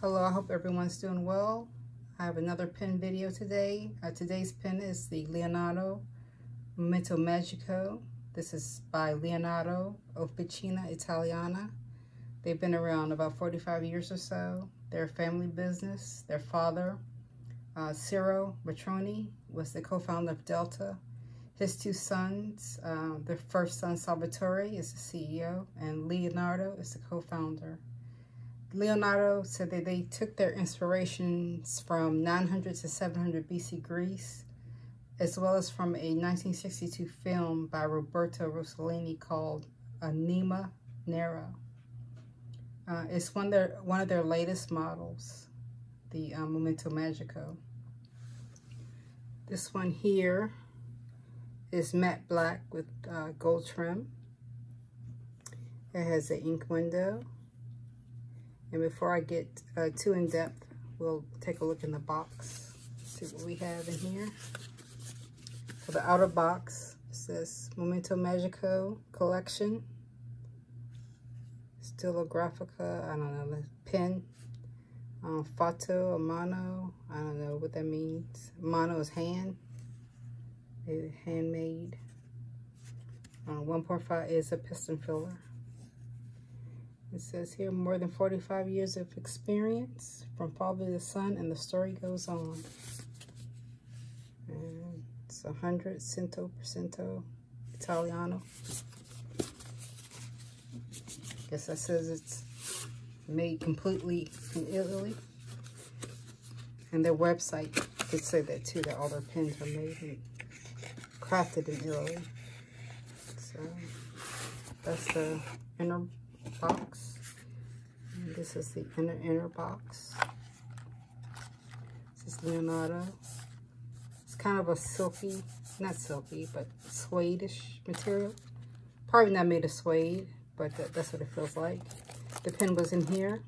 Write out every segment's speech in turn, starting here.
Hello, I hope everyone's doing well. I have another pen video today. Today's pen is the Leonardo Momento Magico. This is by Leonardo Officina Italiana. They've been around about 45 years or so. They're a family business. Their father, Ciro Matroni, was the co-founder of Delta. His two sons, their first son, Salvatore, is the CEO, and Leonardo is the co-founder. Leonardo said that they took their inspirations from 900 to 700 BC Greece, as well as from a 1962 film by Roberto Rossellini called Anima Nero. It's one of their latest models, the Momento Magico. This one here is matte black with gold trim. It has an ink window. And before I get too in-depth, we'll take a look in the box, see what we have in here. For the outer box, it says Momento Magico Collection. Stylographica, I don't know, the pen. Fatto, a mano, I don't know what that means. Mano is hand, handmade. 1.5 is a piston filler. It says here, more than 45 years of experience, from father to son, and the story goes on. And it's 100 100% Italiano. Guess that says it's made completely in Italy. And their website did say that too, that all their pens are made and crafted in Italy. So that's the inner box. And this is the inner box. This is Leonardo. It's kind of a silky, not silky, but suede-ish material. Probably not made of suede, but that's what it feels like. The pen was in here,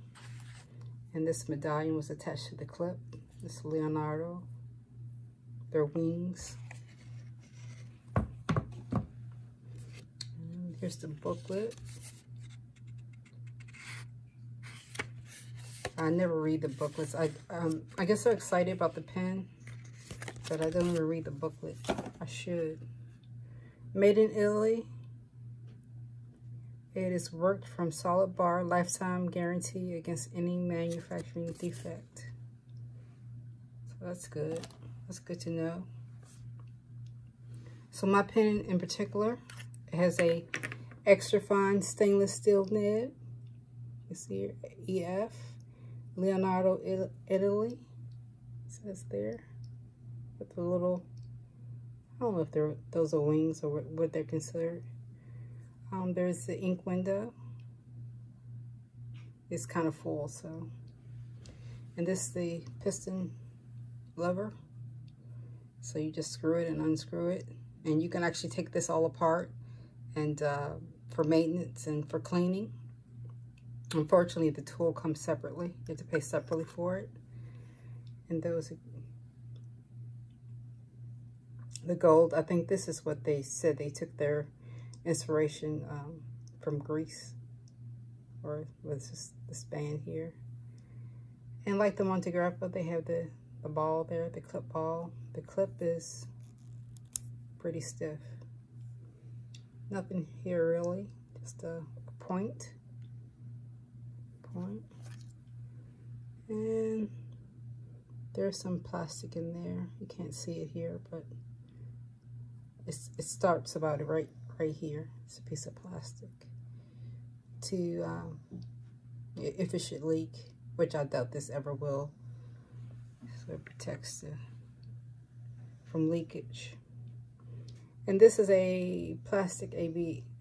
and this medallion was attached to the clip. This is Leonardo, their wings. And here's the booklet. I never read the booklets. I get so excited about the pen that I don't even read the booklet. I should. Made in Italy. It is worked from solid bar, lifetime guarantee against any manufacturing defect. So that's good. That's good to know. So my pen in particular, it has a extra fine stainless steel nib. You see here, EF. Leonardo, Italy, it says there, with the little, I don't know if those are wings or what they're considered. There's the ink window. It's kind of full, so. And this is the piston lever. So you just screw it and unscrew it. And you can actually take this all apart and for maintenance and for cleaning. Unfortunately, the tool comes separately. You have to pay separately for it. And those, the gold, I think this is what they said. They took their inspiration from Greece, or was this band here. And like the Montegrappa, they have the ball there, the clip ball. The clip is pretty stiff. Nothing here really, just a point. And there's some plastic in there. You can't see it here, but it starts about right here. It's a piece of plastic to if it should leak, which I doubt this ever will. So it protects from leakage. And this is a plastic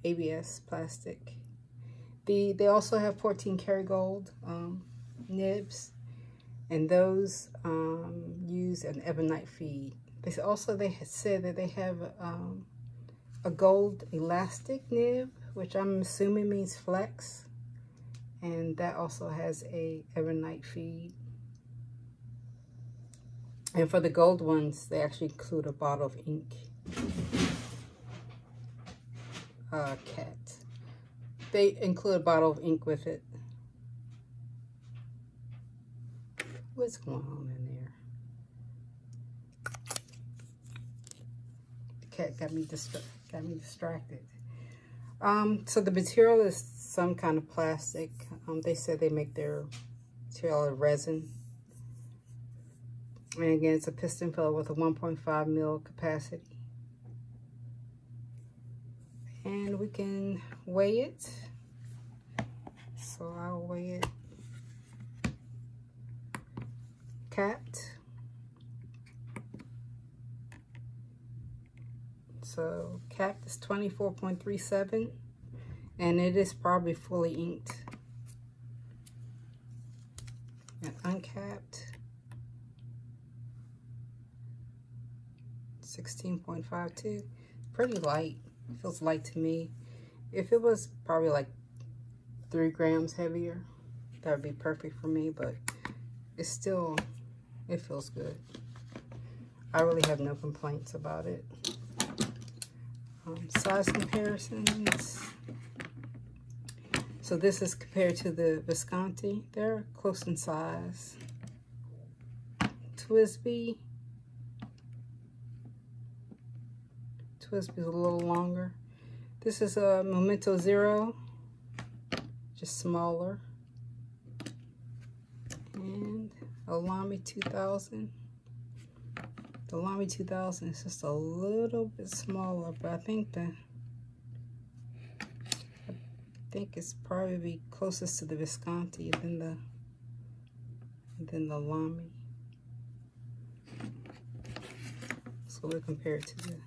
ABS plastic. They also have 14 karat gold nibs, and those use an ebonite feed. They said that they have a gold elastic nib, which I'm assuming means flex, and that also has a ebonite feed. And for the gold ones, they actually include a bottle of ink. Cat. They include a bottle of ink with it. What's going on in there? The cat got me distracted. So the material is some kind of plastic. They said they make their material of resin. And again, it's a piston filler with a 1.5 mil capacity. And we can weigh it. So I'll weigh it capped. So capped is 24.37, and it is probably fully inked. And uncapped, 16.52. Pretty light. It feels light to me. If it was probably like 3 grams heavier, that would be perfect for me, but it's still, it feels good. I really have no complaints about it. Size comparisons. So this is compared to the Visconti. They're close in size. Twisby's a little longer. This is a Momento Zero, just smaller. And a Lamy 2000. The Lamy 2000 is just a little bit smaller, but I think it's probably closest to the Visconti than the Lamy. So we'll compare it to the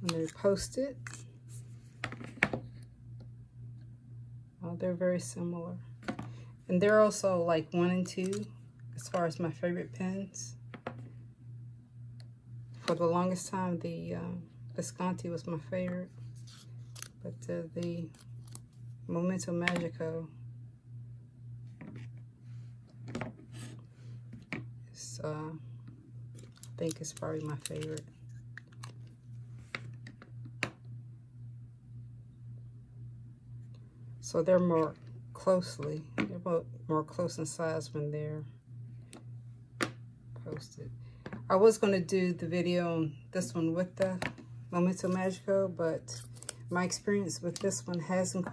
when they're posted. Oh, they're very similar, and they're also like 1 and 2. As far as my favorite pens, for the longest time, the Visconti was my favorite, but the Momento Magico is, I think, is probably my favorite. So they're more close in size when they're posted. I was going to do the video on this one with the Momento Magico, but my experience with this one hasn't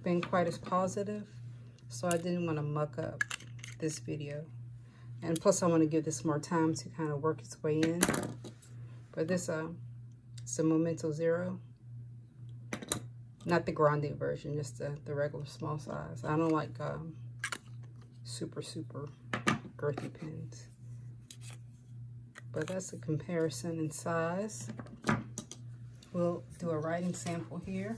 been quite as positive, so I didn't want to muck up this video. And plus I want to give this more time to kind of work its way in. But this it's a Momento Zero, not the grande version, just the regular small size. I don't like super girthy pens. But that's a comparison in size. We'll do a writing sample here,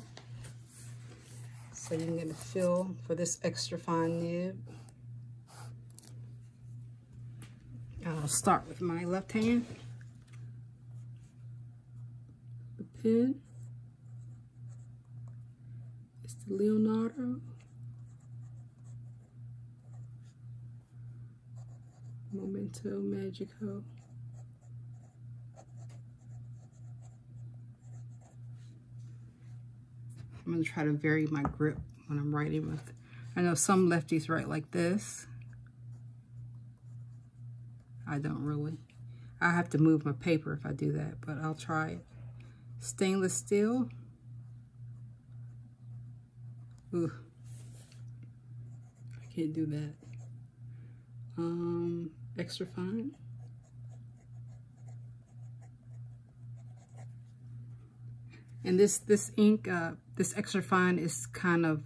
so you can get a feel for this extra fine nib. I'll start with my left hand. The pen is the Leonardo Momento Magico. I'm going to try to vary my grip when I'm writing with. I know some lefties write like this. I don't really. I have to move my paper if I do that, but I'll try it. Stainless steel. Ooh. I can't do that. Extra fine. And this ink, this extra fine is kind of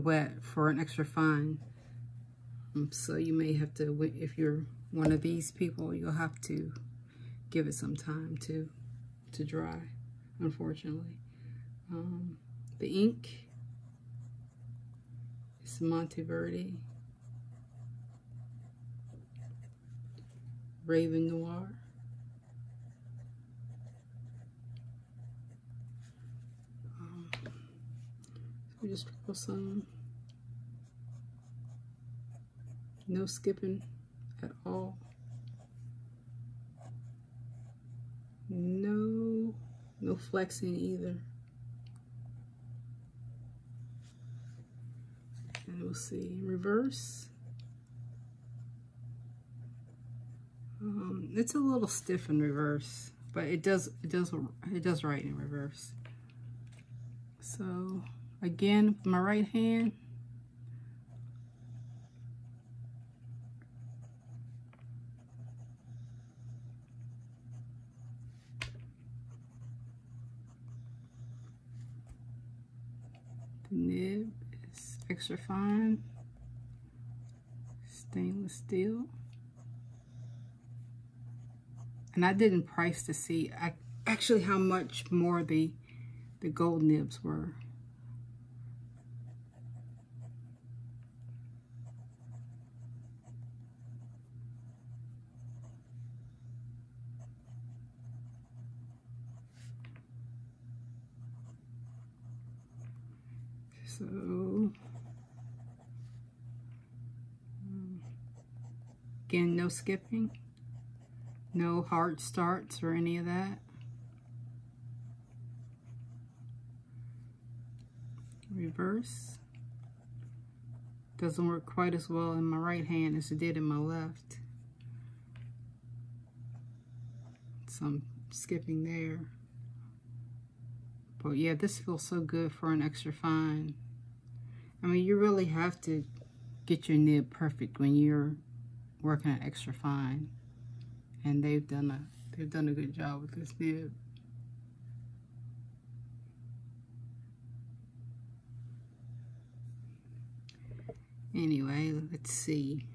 wet for an extra fine. So you may have to, if you're one of these people, you'll have to give it some time to dry, unfortunately. The ink is Monteverde Raven Noir. So just sprinkle some. No skipping at all. No flexing either. And we'll see reverse. It's a little stiff in reverse, but it does right in reverse. So again, with my right hand, the nib is extra fine, stainless steel. And I didn't price to see actually how much more the gold nibs were. So again, no skipping. No hard starts or any of that. Reverse. Doesn't work quite as well in my right hand as it did in my left. Some skipping there. But yeah, this feels so good for an extra fine. I mean, you really have to get your nib perfect when you're working at extra fine. And they've done a good job with this nib. Anyway, let's see.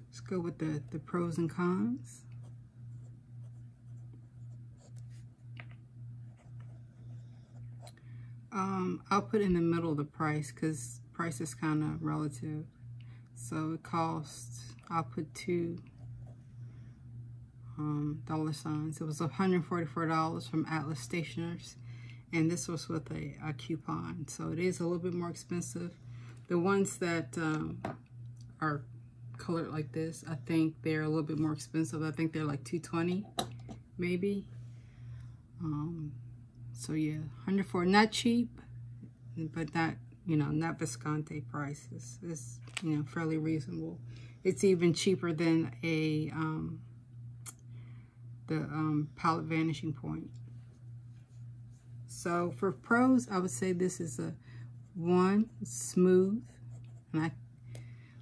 Let's go with the pros and cons. I'll put in the middle of the price because price is kind of relative. So it costs, I'll put $2 dollar signs. It was $144 from Atlas Stationers, and this was with a coupon, so it is a little bit more expensive. The ones that are colored like this, I think they're a little bit more expensive. I think they're like $220 maybe. So yeah, $144, not cheap, but not, you know, not Visconti prices. It's, you know, fairly reasonable. It's even cheaper than a palette vanishing point. So for pros, I would say this is a 1, smooth, and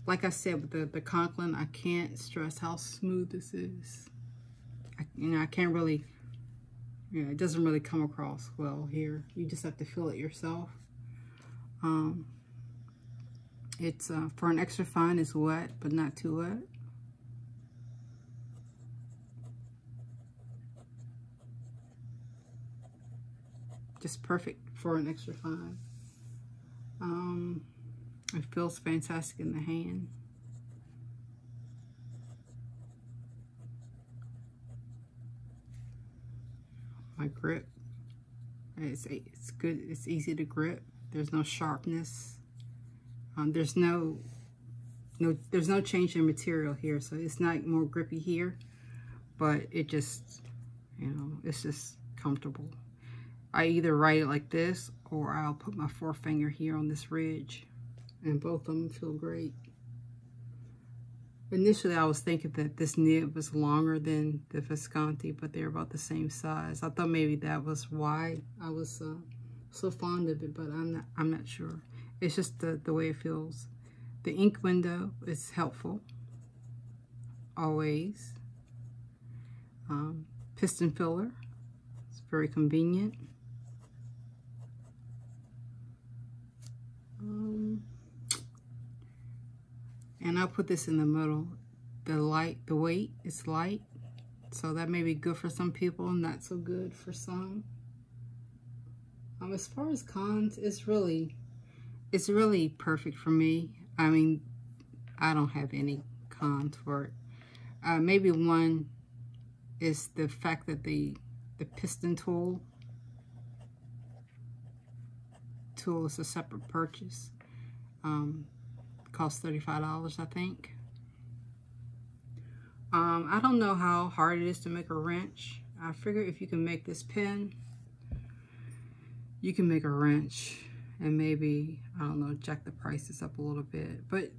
like I said with the Conklin, I can't stress how smooth this is. I can't really, you know, it doesn't really come across well here. You just have to feel it yourself. It's for an extra fine, it's wet, but not too wet. Just perfect for an extra fine. It feels fantastic in the hand. My grip, it's good. It's easy to grip. There's no sharpness. There's no change in material here, so it's not more grippy here, but it just, you know, it's just comfortable. I either write it like this, or I'll put my forefinger here on this ridge, and both of them feel great. Initially, I was thinking that this nib was longer than the Visconti, but they're about the same size. I thought maybe that was why I was so fond of it, but I'm not sure. It's just the way it feels. The ink window is helpful, always. Piston filler, it's very convenient. And I'll put this in the middle. The weight is light, so that may be good for some people, not so good for some. As far as cons, it's really perfect for me. I mean, I don't have any cons for it. Maybe one is the fact that the piston tool is a separate purchase. Costs $35, I think. I don't know how hard it is to make a wrench. I figure if you can make this pen, you can make a wrench. and maybe, I don't know, jack the prices up a little bit. But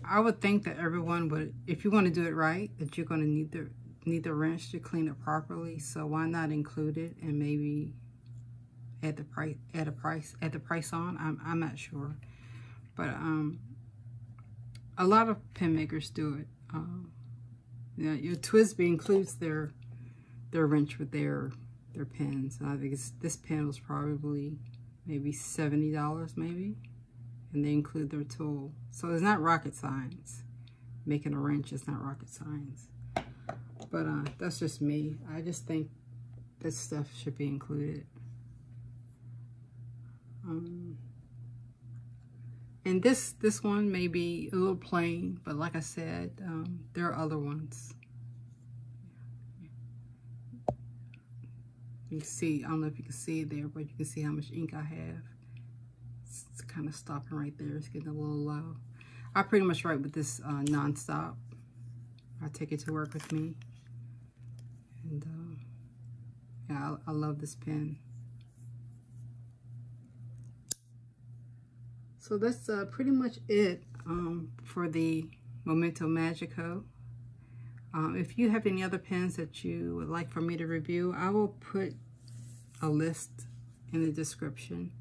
I would think that everyone would, if you want to do it right, that you're going to need the wrench to clean it properly. So why not include it and maybe add the price on? I'm not sure, but a lot of pen makers do it. You know, your TWSBI includes their wrench with their pens. I think this pen was probably maybe $70 maybe, and they include their tool. So it's not rocket science. Making a wrench is not rocket science. But that's just me. I just think this stuff should be included. And this one may be a little plain, but like I said, there are other ones. You can see, I don't know if you can see it there, but you can see how much ink I have. It's kind of stopping right there. It's getting a little low. I pretty much write with this non-stop. I take it to work with me. And yeah, I love this pen. So that's pretty much it for the Momento Magico. If you have any other pens that you would like for me to review, I will put a list in the description.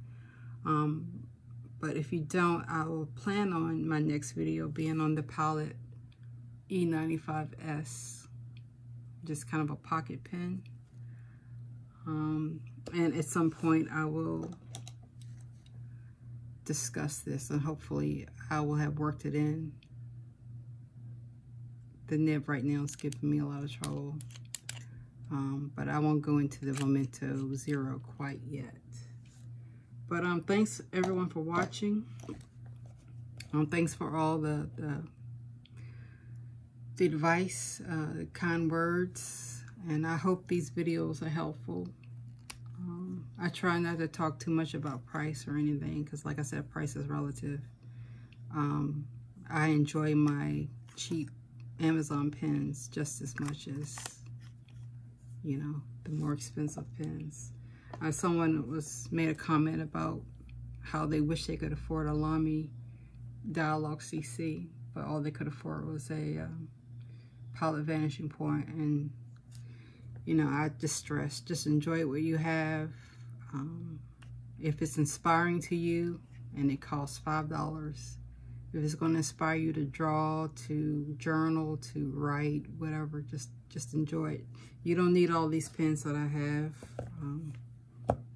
But if you don't, I will plan on my next video being on the Pilot E95S, just kind of a pocket pen. And at some point I will discuss this, and hopefully I will have worked it in. The nib right now is giving me a lot of trouble, but I won't go into the Momento Zero quite yet. But thanks everyone for watching. Thanks for all the advice, kind words, and I hope these videos are helpful. I try not to talk too much about price or anything, because like I said, price is relative. I enjoy my cheap Amazon pens just as much as, you know, the more expensive pens. Someone made a comment about how they wish they could afford a Lamy Dialog CC, but all they could afford was a Pilot Vanishing Point. And you know, I just stress, just enjoy what you have. If it's inspiring to you and it costs $5, if it's going to inspire you to draw, to journal, to write, whatever, just enjoy it. You don't need all these pens that I have.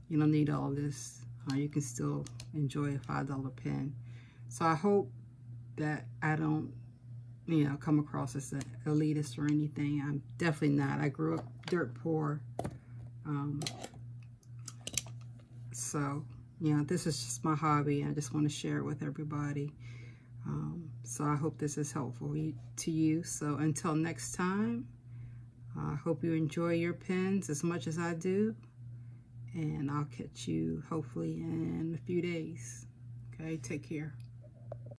You don't need all this. You can still enjoy a $5 pen. So I hope that I don't, you know, come across as an elitist or anything. I'm definitely not. I grew up dirt poor. So, you know, this is just my hobby. I just want to share it with everybody. So I hope this is helpful to you. So until next time, I hope you enjoy your pens as much as I do. And I'll catch you hopefully in a few days. Okay, take care.